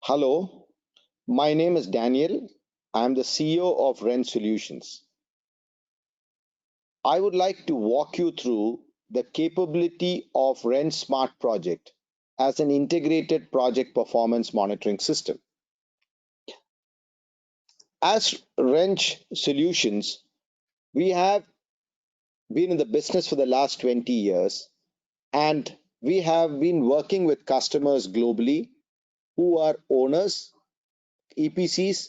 Hello, my name is Daniel. I am the CEO of Ren Solutions. I would like to walk you through the capability of Ren Smart Project as an integrated project performance monitoring system. As Wrench Solutions, we have been in the business for the last 20 years and we have been working with customers globally who are owners, EPCs,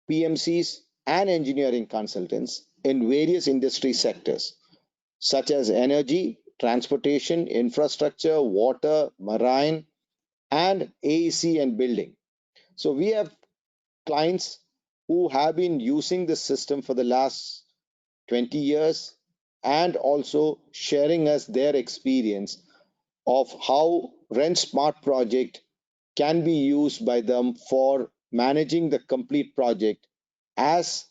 PMCs, and engineering consultants in various industry sectors such as energy, transportation, infrastructure, water, marine, and AEC and building. So we have clients who have been using this system for the last 20 years and also sharing us their experience of how Rent Smart project can be used by them for managing the complete project as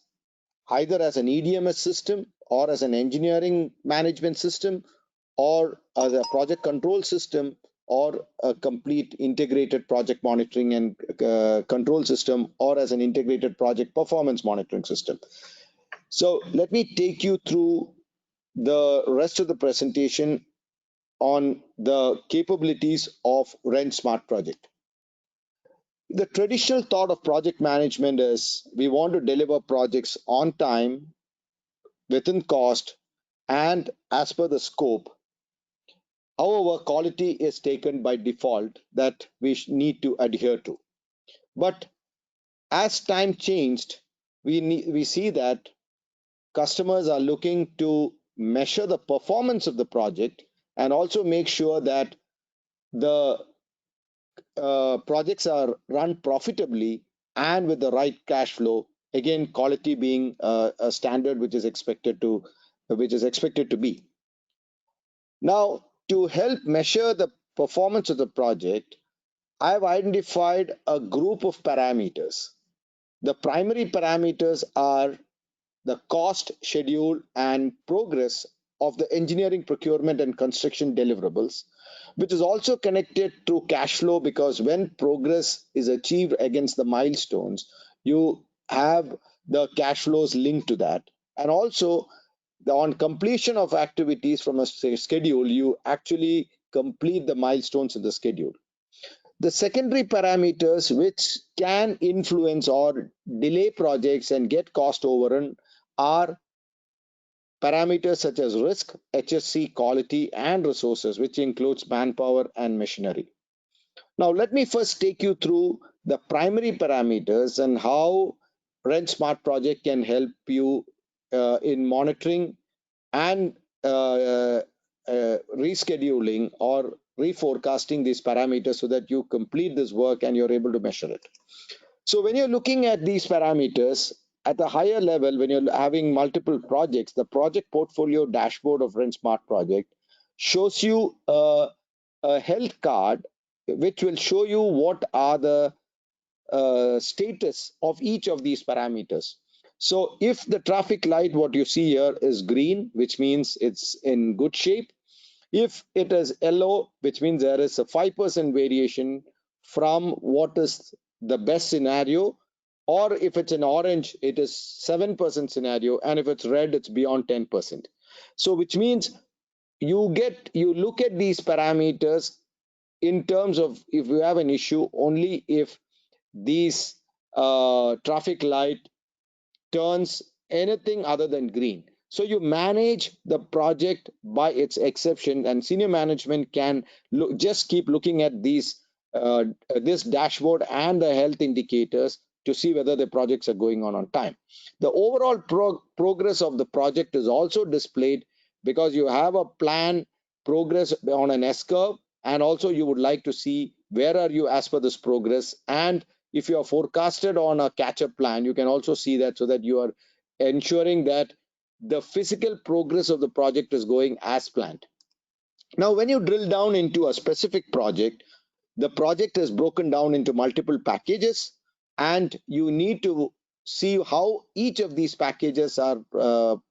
either as an EDMS system or as an engineering management system or as a project control system or a complete integrated project monitoring and control system or as an integrated project performance monitoring system. So let me take you through the rest of the presentation on the capabilities of Rent Smart project. The traditional thought of project management is we want to deliver projects on time, within cost, and as per the scope. However, quality is taken by default that we need to adhere to. But as time changed, we see that customers are looking to measure the performance of the project and also make sure that the projects are run profitably and with the right cash flow. Again, quality being a standard which is expected to be. Now, to help measure the performance of the project, I have identified a group of parameters. The primary parameters are the cost, schedule, and progress of the engineering, procurement, and construction deliverables, which is also connected to cash flow because when progress is achieved against the milestones, you have the cash flows linked to that. And also, on completion of activities from a schedule, you actually complete the milestones in the schedule. The secondary parameters which can influence or delay projects and get cost overrun are parameters such as risk, HSC, quality, and resources, which includes manpower and machinery. Now, let me first take you through the primary parameters and how Rent Smart project can help you in monitoring and rescheduling or reforecasting these parameters so that you complete this work and you're able to measure it. So when you're looking at these parameters at a higher level, when you're having multiple projects, the project portfolio dashboard of Rent Smart project shows you a health card which will show you what are the status of each of these parameters. So if the traffic light, what you see here is green, which means it's in good shape. If it is yellow, which means there is a 5% variation from what is the best scenario, or if it's in orange, it is 7% scenario, and if it's red, it's beyond 10%. So which means you look at these parameters in terms of if you have an issue only if these traffic light turns anything other than green. So you manage the project by its exception, and senior management can just keep looking at this dashboard and the health indicators to see whether the projects are going on time. The overall progress of the project is also displayed because you have a plan progress on an S curve, and also you would like to see where are you as per this progress, and if you are forecasted on a catch-up plan, you can also see that so that you are ensuring that the physical progress of the project is going as planned. Now, when you drill down into a specific project, the project is broken down into multiple packages, and you need to see how each of these packages are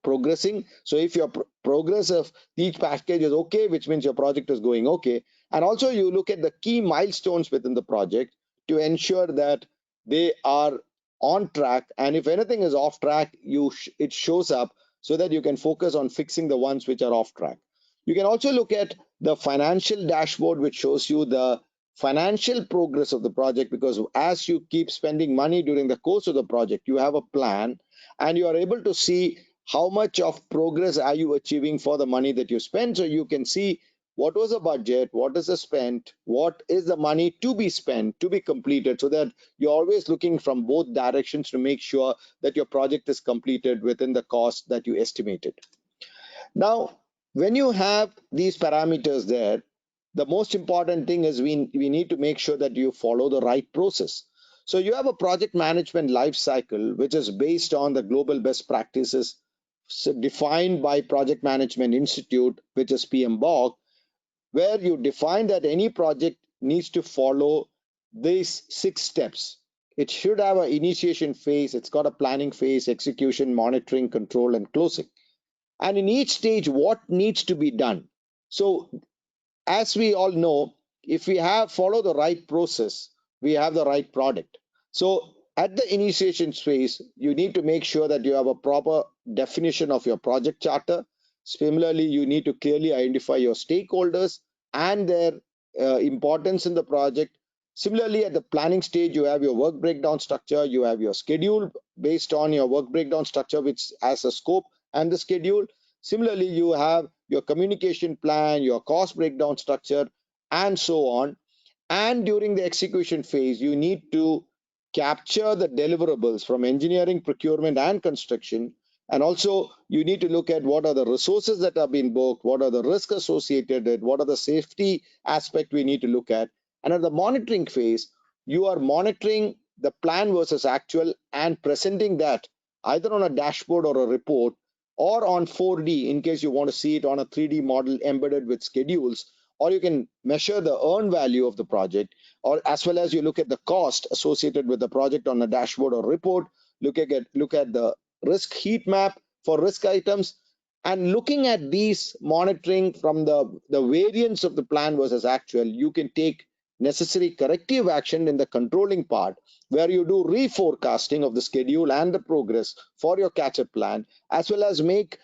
progressing. So if your progress of each package is okay, which means your project is going okay. And also you look at the key milestones within the project to ensure that they are on track, and if anything is off track, it shows up so that you can focus on fixing the ones which are off track. You can also look at the financial dashboard, which shows you the financial progress of the project, because as you keep spending money during the course of the project, you have a plan and you are able to see how much of progress are you achieving for the money that you spend. So you can see what was the budget, what is the spent, what is the money to be spent, to be completed, so that you're always looking from both directions to make sure that your project is completed within the cost that you estimated. Now, when you have these parameters there, the most important thing is we need to make sure that you follow the right process. So you have a project management life cycle, which is based on the global best practices, so defined by Project Management Institute, which is PMBOK, where you define that any project needs to follow these 6 steps. It should have an initiation phase, it's got a planning phase, execution, monitoring, control, and closing. And in each stage, what needs to be done. So as we all know, if we have follow the right process, we have the right product. So at the initiation phase, you need to make sure that you have a proper definition of your project charter. Similarly, you need to clearly identify your stakeholders and their importance in the project. Similarly, at the planning stage, you have your work breakdown structure, you have your schedule based on your work breakdown structure, which has a scope and the schedule. Similarly, you have your communication plan, your cost breakdown structure, and so on. And during the execution phase, you need to capture the deliverables from engineering, procurement, and construction. And also, you need to look at what are the resources that are being booked, what are the risks associated with, what are the safety aspect we need to look at. And at the monitoring phase, you are monitoring the plan versus actual and presenting that either on a dashboard or a report, or on 4D in case you want to see it on a 3D model embedded with schedules, or you can measure the earned value of the project, or as well as you look at the cost associated with the project on a dashboard or report. Look at the risk heat map for risk items, and looking at these monitoring from the variance of the plan versus actual, you can take necessary corrective action in the controlling part, where you do reforecasting of the schedule and the progress for your catch-up plan, as well as make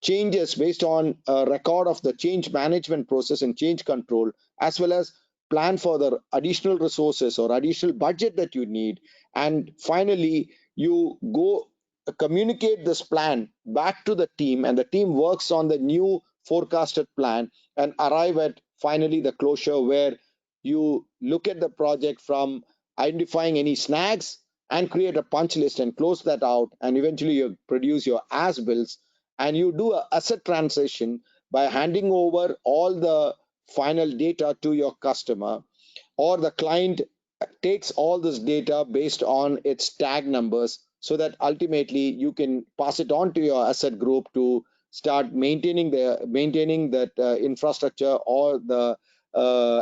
changes based on a record of the change management process and change control, as well as plan for the additional resources or additional budget that you need. And finally, you go communicate this plan back to the team, and the team works on the new forecasted plan and arrive at finally the closure, where you look at the project from identifying any snags and create a punch list and close that out, and eventually you produce your as bills, and you do a asset transition by handing over all the final data to your customer, or the client takes all this data based on its tag numbers, so that ultimately you can pass it on to your asset group to start maintaining that infrastructure or the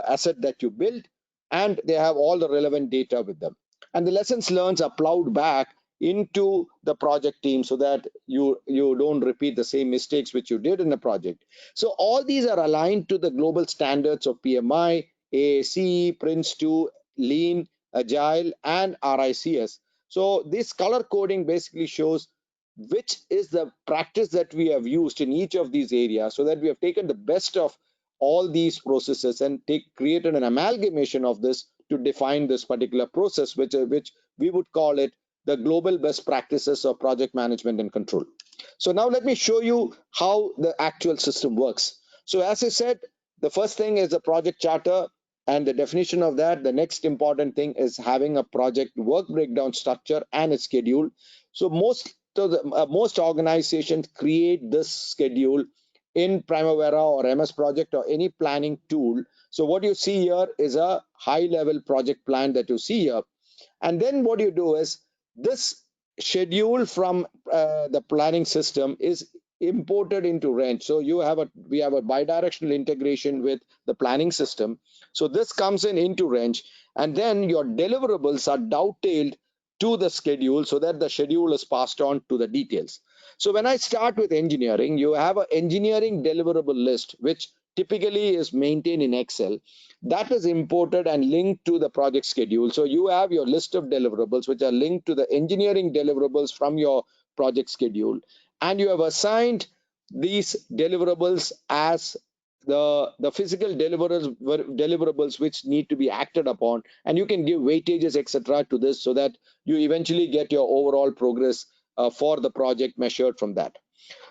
asset that you built, and they have all the relevant data with them, and the lessons learned are plowed back into the project team, so that you don't repeat the same mistakes which you did in the project. So all these are aligned to the global standards of PMI, AAC, Prince2, Lean, Agile, and RICS. So this color coding basically shows which is the practice that we have used in each of these areas, so that we have taken the best of all these processes and created an amalgamation of this to define this particular process, which we would call it the global best practices of project management and control. So now let me show you how the actual system works. So as I said, the first thing is a project charter and the definition of that. The next important thing is having a project work breakdown structure and its schedule. So most organizations create this schedule in Primavera or MS Project or any planning tool. So what you see here is a high level project plan that you see here. And then what you do is this schedule from the planning system is imported into Wrench. So we have a bidirectional integration with the planning system. So this comes into Wrench, and then your deliverables are dovetailed to the schedule, so that the schedule is passed on to the details. So when I start with engineering, you have an engineering deliverable list, which typically is maintained in Excel, that is imported and linked to the project schedule. So you have your list of deliverables which are linked to the engineering deliverables from your project schedule, and you have assigned these deliverables as the physical deliverables which need to be acted upon, and you can give weightages, etc., to this, so that you eventually get your overall progress for the project measured from that.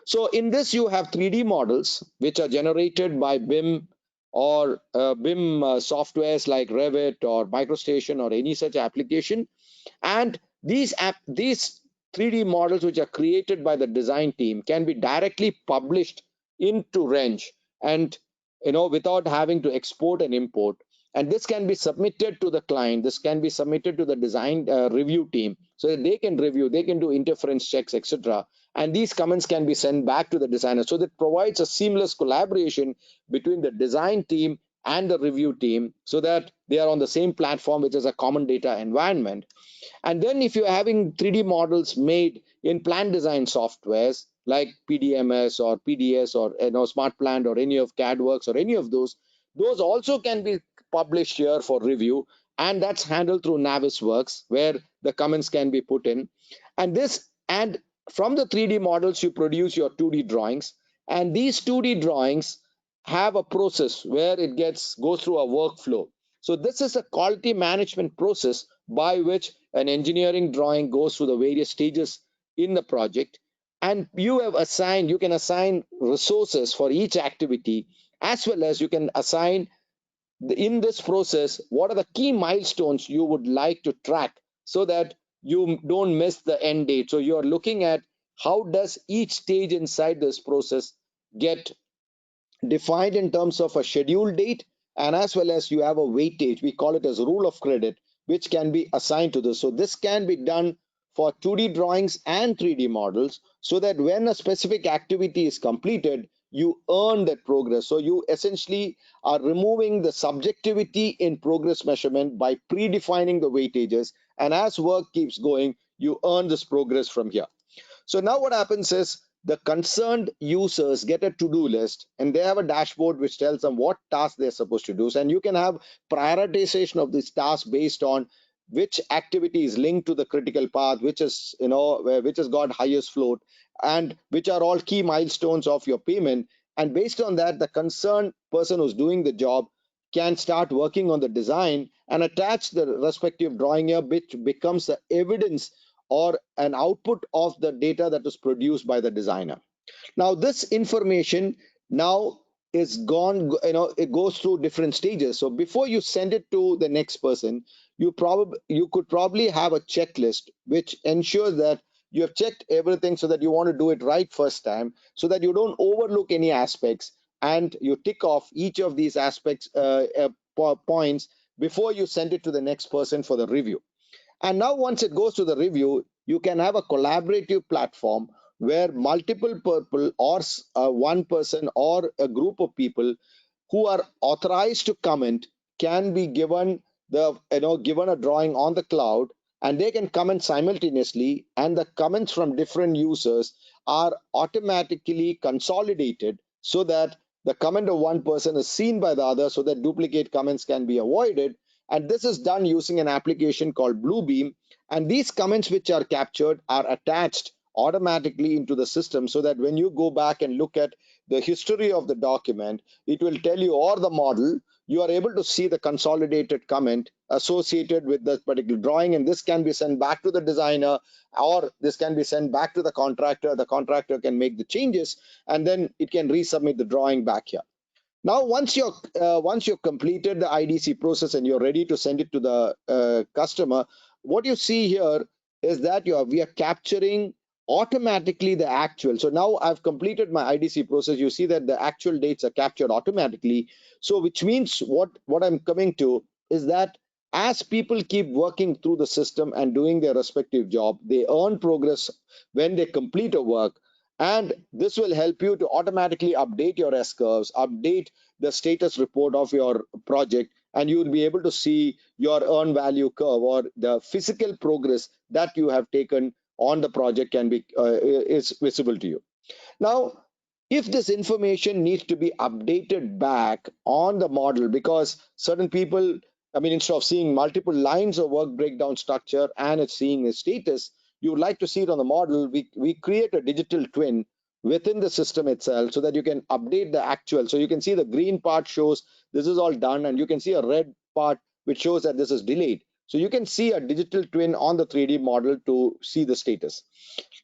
So in this, you have 3D models which are generated by BIM or BIM softwares like Revit or MicroStation or any such application. And these 3D models which are created by the design team can be directly published into Wrench, and without having to export and import. And this can be submitted to the client. This can be submitted to the design review team, so that they can review, they can do interference checks, etc. And these comments can be sent back to the designer. So that provides a seamless collaboration between the design team and the review team, so that they are on the same platform, which is a common data environment. And then if you're having 3D models made in plan design softwares like PDMS or PDS or SmartPlant or any of CADWorks or any of those also can be published here for review, and that's handled through Navisworks, where the comments can be put in. And from the 3D models, you produce your 2D drawings, and these 2D drawings have a process where it goes through a workflow. So this is a quality management process by which an engineering drawing goes through the various stages in the project, and you can assign resources for each activity, as well as you can assign in this process what are the key milestones you would like to track, so that you don't miss the end date. So you're looking at how does each stage inside this process get defined in terms of a schedule date, and as well as you have a weightage, we call it as rule of credit, which can be assigned to this. So this can be done for 2D drawings and 3D models, so that when a specific activity is completed, you earn that progress. So you essentially are removing the subjectivity in progress measurement by predefining the weightages, and as work keeps going, you earn this progress from here. So now what happens is the concerned users get a to-do list, and they have a dashboard which tells them what tasks they're supposed to do. And you can have prioritization of these tasks based on which activity is linked to the critical path, which is which has got highest float, and which are all key milestones of your payment. And based on that, the concerned person who's doing the job can start working on the design and attach the respective drawing here, which becomes the evidence or an output of the data that is produced by the designer. Now this information now is gone, it goes through different stages. So before you send it to the next person, you could probably have a checklist which ensures that you have checked everything, so that you want to do it right first time, so that you don't overlook any aspects, and you tick off each of these aspects points before you send it to the next person for the review. And now once it goes to the review, you can have a collaborative platform where multiple people or one person or a group of people who are authorized to comment can be given given a drawing on the cloud, and they can comment simultaneously, and the comments from different users are automatically consolidated, so that the comment of one person is seen by the other, so that duplicate comments can be avoided. And this is done using an application called Bluebeam, and these comments which are captured are attached automatically into the system, so that when you go back and look at the history of the document, it will tell you, or the model, you are able to see the consolidated comment associated with that particular drawing, and this can be sent back to the designer, or this can be sent back to the contractor. The contractor can make the changes, and then it can resubmit the drawing back here. Now once you've completed the IDC process and you're ready to send it to the customer, what you see here is that we are capturing automatically the actual. So now I've completed my IDC process. You see that the actual dates are captured automatically. So which means what I'm coming to is that as people keep working through the system and doing their respective job, they earn progress when they complete a work, and this will help you to automatically update your S curves, update the status report of your project, and you will be able to see your earn value curve, or the physical progress that you have taken on the project is visible to you. Now If this information needs to be updated back on the model, because certain people, I mean, instead of seeing multiple lines of work breakdown structure and it's seeing the status, you would like to see it on the model. We create a digital twin within the system itself so that you can update the actual. So you can see the green part shows this is all done, and you can see a red part which shows that this is delayed. So you can see a digital twin on the 3D model to see the status.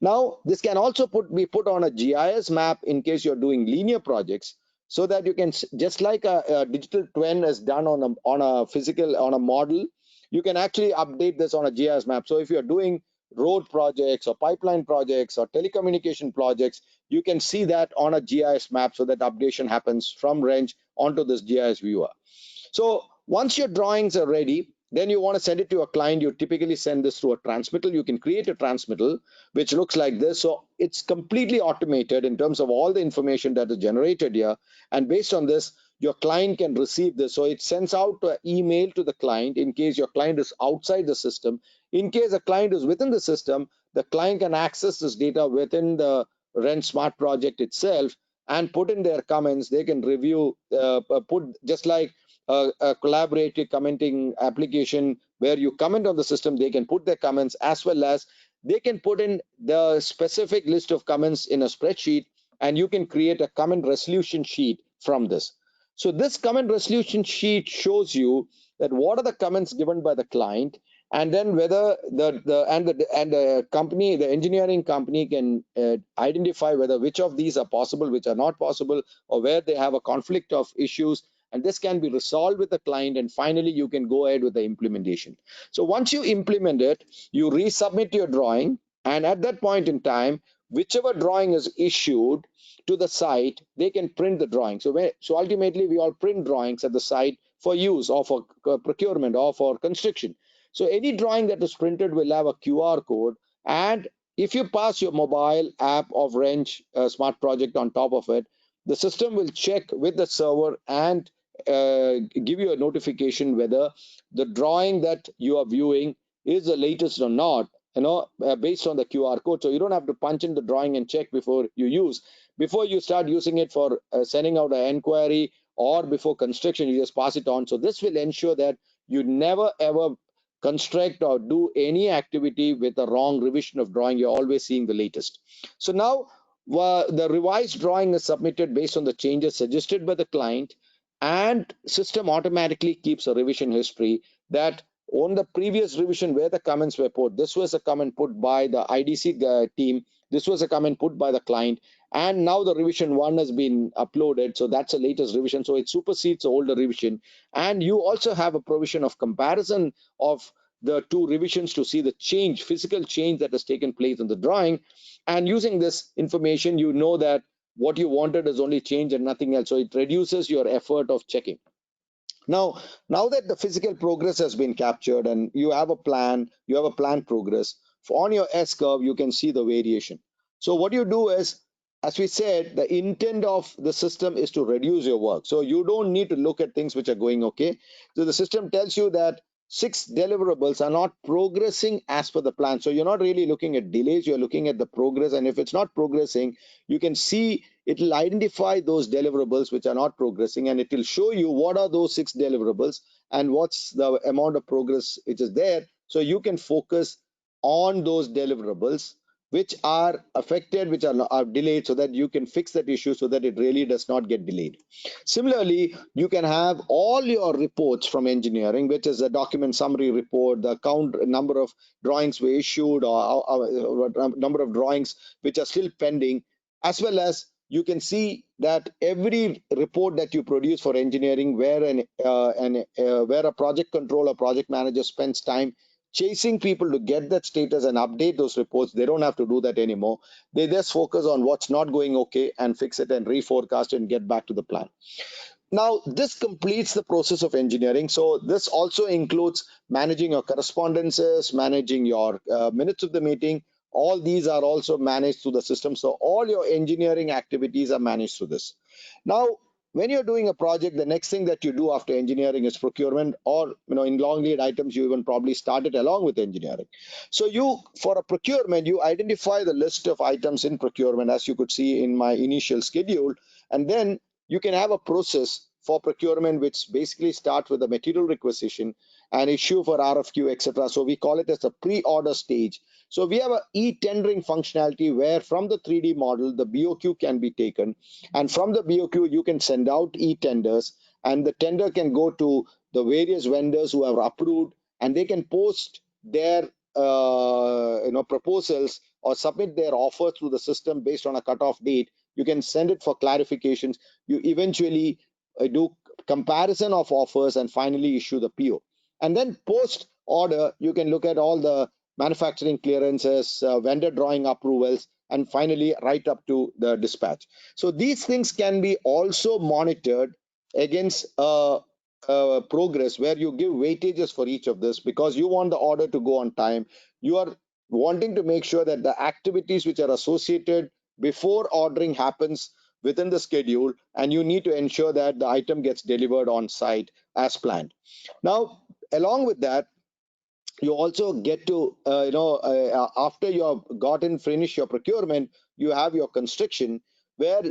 Now, this can also be put on a GIS map in case you're doing linear projects, so that you can, just like a digital twin is done on a physical, on a model, you can actually update this on a GIS map. So if you're doing road projects or pipeline projects or telecommunication projects, you can see that on a GIS map, so that updation happens from Wrench onto this GIS viewer. So once your drawings are ready, then you want to send it to a client. You typically send this through a transmittal. You can create a transmittal which looks like this. So it's completely automated in terms of all the information that is generated here. And based on this, your client can receive this. So it sends out an email to the client in case your client is outside the system. In case a client is within the system, the client can access this data within the Rent Smart project itself and put in their comments. They can review, put just like a collaborative commenting application where you comment on the system, they can put their comments, as well as they can put in the specific list of comments in a spreadsheet, and you can create a comment resolution sheet from this. So this comment resolution sheet shows you that what are the comments given by the client, and then whether the company, the engineering company, can identify whether which of these are possible, which are not possible, or where they have a conflict of issues, and this can be resolved with the client, and finally you can go ahead with the implementation. So once you implement it, you resubmit your drawing, and at that point in time, whichever drawing is issued to the site, they can print the drawing. So ultimately we all print drawings at the site for use, or for procurement, or for construction. So any drawing that is printed will have a QR code, and if you pass your mobile app of Wrench Smart Project on top of it, the system will check with the server and give you a notification whether the drawing that you are viewing is the latest or not, based on the QR code. So you don't have to punch in the drawing and check before you start using it for sending out an inquiry, or before construction, you just pass it on. So this will ensure that you never ever construct or do any activity with a wrong revision of drawing. You're always seeing the latest. So now the revised drawing is submitted based on the changes suggested by the client, and system automatically keeps a revision history that on the previous revision where the comments were put, this was a comment put by the IDC team, this was a comment put by the client, and now the revision 1 has been uploaded, so that's the latest revision, so it supersedes the older revision. And you also have a provision of comparison of the two revisions to see the change, physical change that has taken place in the drawing. And using this information, you know that what you wanted is only change and nothing else, so it reduces your effort of checking. Now that the physical progress has been captured and you have a plan, progress on your S curve, you can see the variation. So what you do is, as we said, the intent of the system is to reduce your work. So you don't need to look at things which are going okay. So the system tells you that 6 deliverables are not progressing as per the plan. So you're not really looking at delays, you're looking at the progress. And if it's not progressing, you can see it will identify those deliverables which are not progressing, and it will show you what are those 6 deliverables and what's the amount of progress which is there, so you can focus on those deliverables which are affected, which are delayed, so that you can fix that issue so that it really does not get delayed. Similarly, you can have all your reports from engineering, which is a document summary report, the count number of drawings were issued, or number of drawings which are still pending, as well as you can see that every report that you produce for engineering, where where a project controller, project manager spends time chasing people to get that status and update those reports, they don't have to do that anymore. They just focus on what's not going okay and fix it and reforecast and get back to the plan. Now, this completes the process of engineering. So this also includes managing your correspondences, managing your minutes of the meeting. All these are also managed through the system. So all your engineering activities are managed through this. Now, when you're doing a project, the next thing that you do after engineering is procurement, or in long lead items, you even probably start it along with engineering. So you, for a procurement, you identify the list of items in procurement, as you could see in my initial schedule, and then you can have a process for procurement which basically starts with the material requisition and issue for RFQ, etc. So we call it as a pre-order stage. So we have a e-tendering functionality where from the 3D model, the BOQ can be taken, and from the BOQ, you can send out e-tenders, and the tender can go to the various vendors who have approved, and they can post their proposals or submit their offer through the system based on a cutoff date. You can send it for clarifications. You eventually do comparison of offers and finally issue the PO. And then post order, you can look at all the manufacturing clearances, vendor drawing approvals, and finally right up to the dispatch. So these things can be also monitored against progress, where you give weightages for each of this, because you want the order to go on time. You are wanting to make sure that the activities which are associated before ordering happens within the schedule, and you need to ensure that the item gets delivered on site as planned. Now, along with that, you also get to after you have gotten finished your procurement, you have your construction, where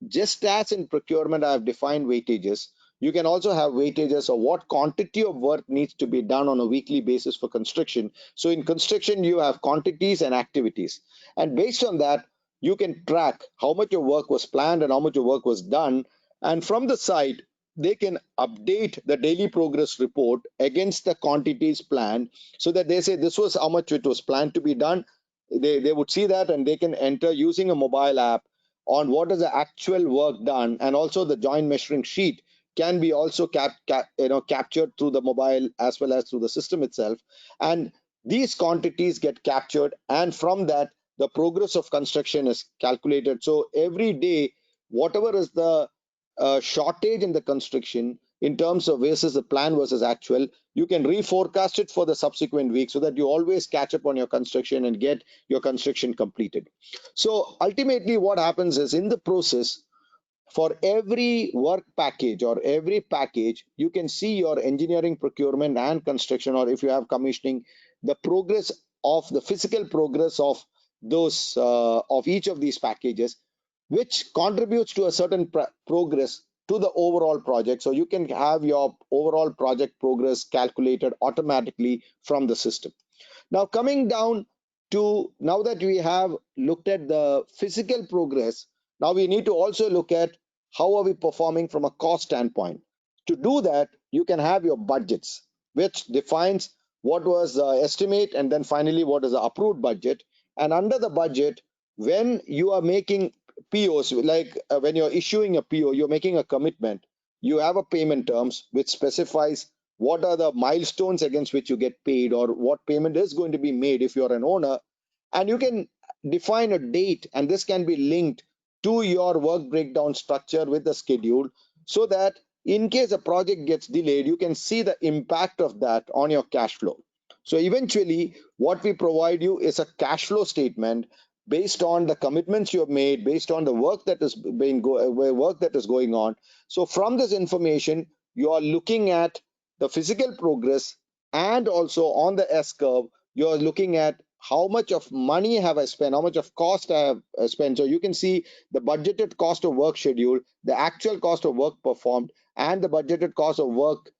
just as in procurement I have defined weightages, you can also have weightages of what quantity of work needs to be done on a weekly basis for construction. So in construction, you have quantities and activities, and based on that, you can track how much of work was planned and how much of work was done. And from the site, they can update the daily progress report against the quantities planned, so that they say this was how much it was planned to be done. They would see that, and they can enter using a mobile app on what is the actual work done, and also the joint measuring sheet can be also captured through the mobile as well as through the system itself. And these quantities get captured, and from that, the progress of construction is calculated. So every day, whatever is the shortage in the construction in terms of versus the plan versus actual, you can reforecast it for the subsequent week, so that you always catch up on your construction and get your construction completed. So ultimately what happens is, in the process, for every work package or every package, you can see your engineering, procurement, and construction, or if you have commissioning, the progress of the physical progress of those of each of these packages, which contributes to a certain progress to the overall project. So you can have your overall project progress calculated automatically from the system. Now, coming down to, now that we have looked at the physical progress, now we need to also look at how are we performing from a cost standpoint. To do that, you can have your budgets, which defines what was the estimate, and then finally what is the approved budget. And under the budget, when you are making POs, like when you're issuing a PO, you're making a commitment. You have a payment terms which specifies what are the milestones against which you get paid, or what payment is going to be made if you're an owner. And you can define a date, and this can be linked to your work breakdown structure with the schedule, so that in case a project gets delayed, you can see the impact of that on your cash flow. So eventually, what we provide you is a cash flow statement based on the commitments you have made, based on the work that is going on. So from this information, you are looking at the physical progress, and also on the S curve, you're looking at how much of money have I spent, how much of cost I have spent. So you can see the budgeted cost of work schedule, the actual cost of work performed, and the budgeted cost of work,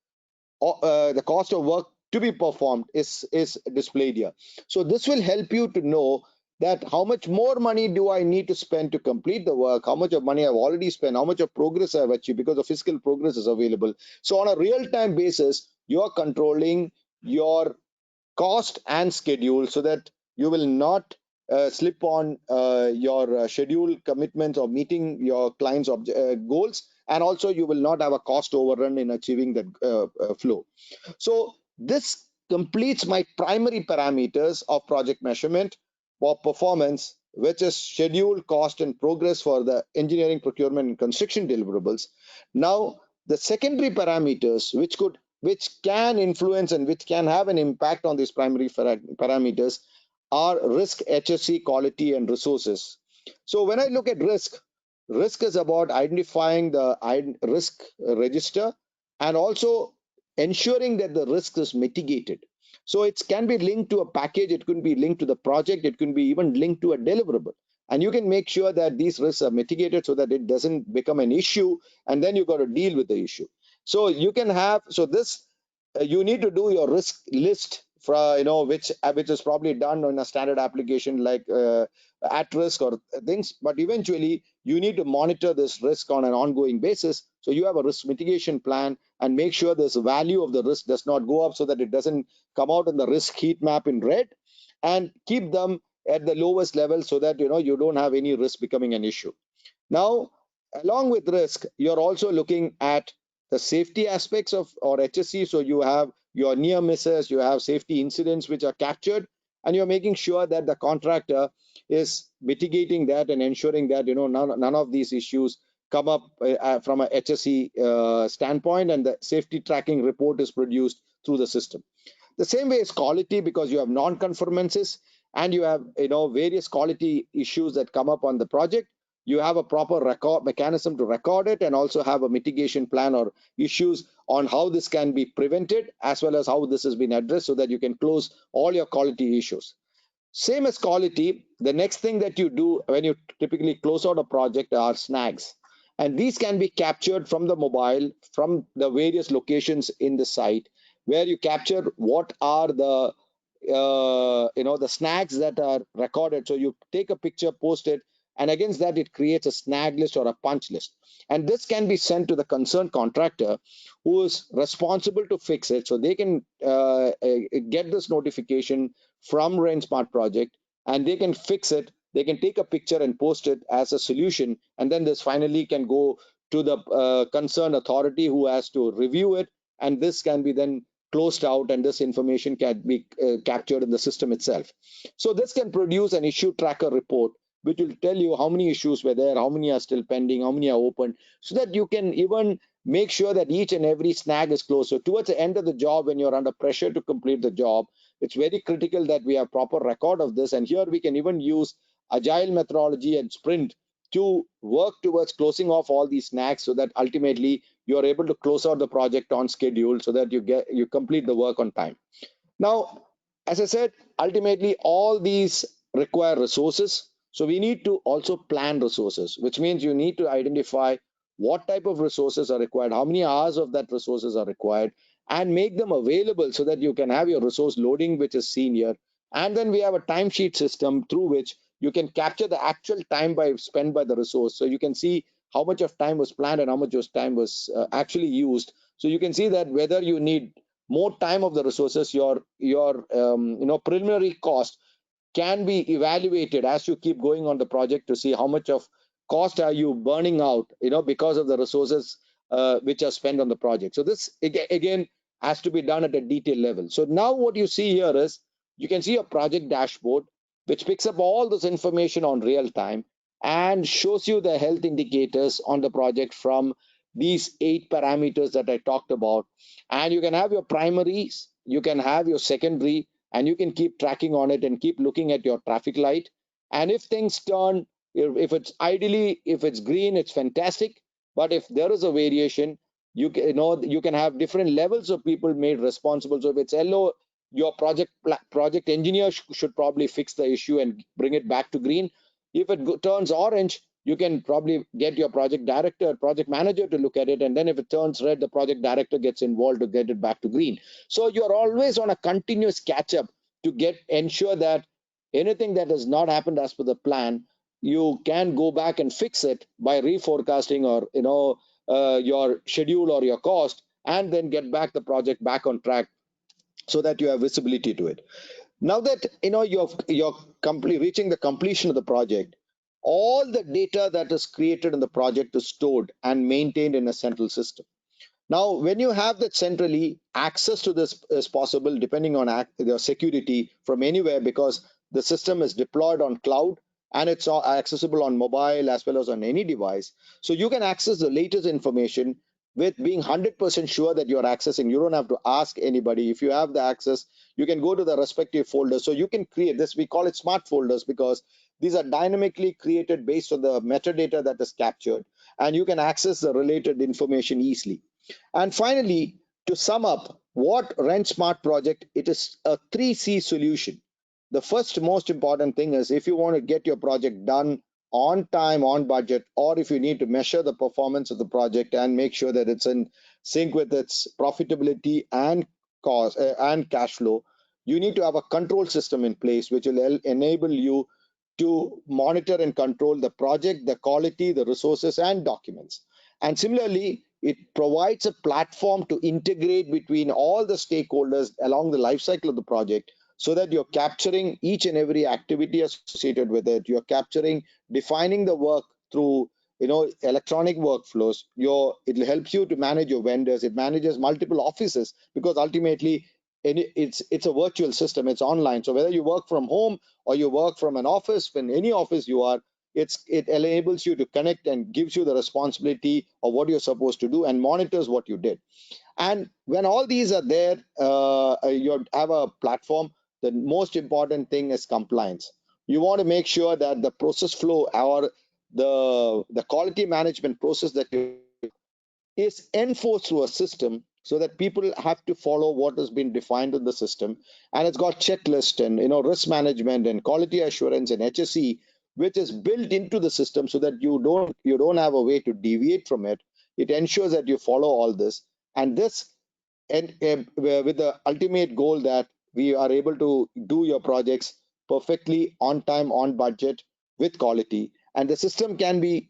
the cost of work to be performed is displayed here. So this will help you to know that how much more money do I need to spend to complete the work, how much of money I've already spent, how much of progress I've achieved, because the physical progress is available. So on a real-time basis, you're controlling your cost and schedule, so that you will not slip on your schedule commitments or meeting your clients' goals, and also you will not have a cost overrun in achieving that flow. So this completes my primary parameters of project measurement for performance, which is schedule, cost, and progress for the engineering, procurement, and construction deliverables. Now, the secondary parameters, which can influence and which can have an impact on these primary parameters, are risk, HSE, quality, and resources. So when I look at risk, Risk is about identifying the risk register and also ensuring that the risk is mitigated. So it can be linked to a package, it could be linked to the project, it can be even linked to a deliverable. And you can make sure that these risks are mitigated so that it doesn't become an issue, and then you got to deal with the issue. So you can have, so this you need to do your risk list for, which is probably done in a standard application like at risk or things, but eventually you need to monitor this risk on an ongoing basis. So you have a risk mitigation plan and make sure this value of the risk does not go up so that it doesn't come out in the risk heat map in red, and keep them at the lowest level so that you don't have any risk becoming an issue. Now, along with risk, you're also looking at the safety aspects of or HSE. So you have your near misses, you have safety incidents which are captured, and you're making sure that the contractor is mitigating that and ensuring that none of these issues come up from a HSE standpoint, and the safety tracking report is produced through the system. The same way is quality, because you have non-conformances and you have various quality issues that come up on the project. You have a proper record mechanism to record it, and also have a mitigation plan or issues on how this can be prevented, as well as how this has been addressed, so that you can close all your quality issues. Same as quality, the next thing that you do when you typically close out a project are snags. And these can be captured from the mobile, from the various locations in the site, where you capture what are the snags that are recorded. So you take a picture, post it, and against that it creates a snag list or a punch list. And this can be sent to the concerned contractor, who is responsible to fix it. So they can get this notification from Rain Smart project, and they can fix it. They can take a picture and post it as a solution, and then this finally can go to the concerned authority, who has to review it, and this can be then closed out, and this information can be captured in the system itself. So this can produce an issue tracker report, which will tell you how many issues were there, how many are still pending, how many are open, so that you can even make sure that each and every snag is closed. So towards the end of the job, when you're under pressure to complete the job, it's very critical that we have proper record of this. And here we can even use agile methodology and sprint to work towards closing off all these snags, so that ultimately you are able to close out the project on schedule, so that you complete the work on time. Now, as I said, ultimately all these require resources. So we need to also plan resources, which means you need to identify what type of resources are required, how many hours of that resources are required, and make them available so that you can have your resource loading, which is seen here. And then we have a timesheet system through which you can capture the actual time spent by the resource. So you can see how much of time was planned and how much of time was actually used. So you can see that whether you need more time of the resources, your preliminary cost can be evaluated as you keep going on the project, to see how much of cost are you burning out, because of the resources which are spent on the project. So this again has to be done at a detailed level. So now what you see here is, you can see a project dashboard which picks up all this information on real time and shows you the health indicators on the project from these 8 parameters that I talked about. And you can have your primaries, you can have your secondary, and you can keep tracking on it and keep looking at your traffic light. And if things turn, if it's ideally, if it's green, it's fantastic. But if there is a variation, you can have different levels of people made responsible. So if it's yellow, your project engineer should probably fix the issue and bring it back to green. If it turns orange, you can probably get your project director, project manager to look at it, and then if it turns red, the project director gets involved to get it back to green. So you're always on a continuous catch up to ensure that anything that has not happened as per the plan, you can go back and fix it by reforecasting, or your schedule or your cost, and then get back the project back on track, so that you have visibility to it. Now that you're reaching the completion of the project, all the data that is created in the project is stored and maintained in a central system. Now, when you have that centrally, access to this is possible depending on the security from anywhere, because the system is deployed on cloud, and it's accessible on mobile as well as on any device. So you can access the latest information with being 100% sure that you're accessing. You don't have to ask anybody. If you have the access, you can go to the respective folders. So you can create this, we call it smart folders, because These are dynamically created based on the metadata that is captured, and you can access the related information easily. And finally, to sum up, what Rent Smart project, it is a 3C solution. The first most important thing is, if you want to get your project done on time, on budget, or if you need to measure the performance of the project and make sure that it's in sync with its profitability and cost and cash flow, you need to have a control system in place which will enable you to monitor and control the project, the quality, the resources, and documents. And similarly, it provides a platform to integrate between all the stakeholders along the life cycle of the project, so that you're capturing each and every activity associated with it. You're capturing, defining the work through electronic workflows. It'll help you to manage your vendors. It manages multiple offices, because ultimately it's a virtual system, it's online. So whether you work from home or you work from an office, in any office you are, it enables you to connect and gives you the responsibility of what you're supposed to do and monitors what you did. And when all these are there, you have a platform. The most important thing is compliance. You want to make sure that the process flow, or the quality management process that is enforced through a system, so that people have to follow what has been defined in the system. And it's got checklist and risk management and quality assurance and HSE, which is built into the system, so that you don't have a way to deviate from it. It ensures that you follow all this. And this, and with the ultimate goal that we are able to do your projects perfectly on time, on budget, with quality. And the system can be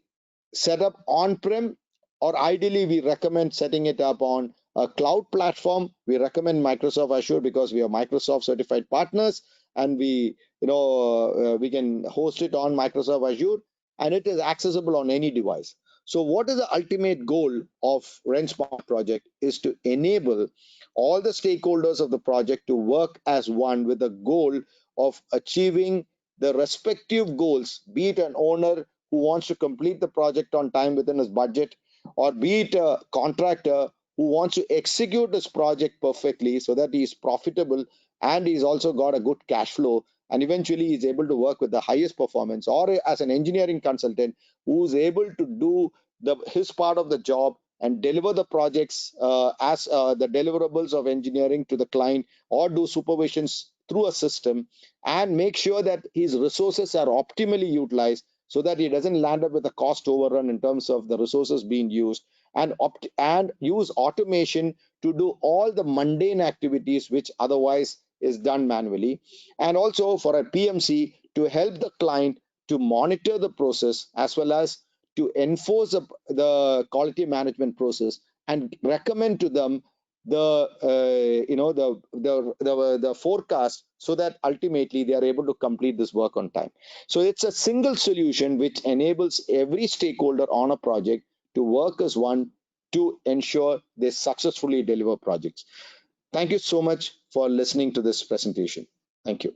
set up on-prem, or ideally we recommend setting it up on a cloud platform. We recommend Microsoft Azure, because we are Microsoft certified partners, and we can host it on Microsoft Azure, and it is accessible on any device. So what is the ultimate goal of RentSmart project is to enable all the stakeholders of the project to work as one, with the goal of achieving the respective goals, be it an owner who wants to complete the project on time within his budget, or be it a contractor who wants to execute his project perfectly so that he is profitable and he's also got a good cash flow, and eventually he's able to work with the highest performance, or as an engineering consultant who's able to do his part of the job and deliver the projects as the deliverables of engineering to the client, or do supervisions through a system, and make sure that his resources are optimally utilized, so that he doesn't land up with a cost overrun in terms of the resources being used, and use automation to do all the mundane activities which otherwise is done manually. And also for a PMC to help the client to monitor the process, as well as to enforce the quality management process, and recommend to them the forecast, so that ultimately they are able to complete this work on time. So it's a single solution which enables every stakeholder on a project to work as one, to ensure they successfully deliver projects. Thank you so much for listening to this presentation. Thank you.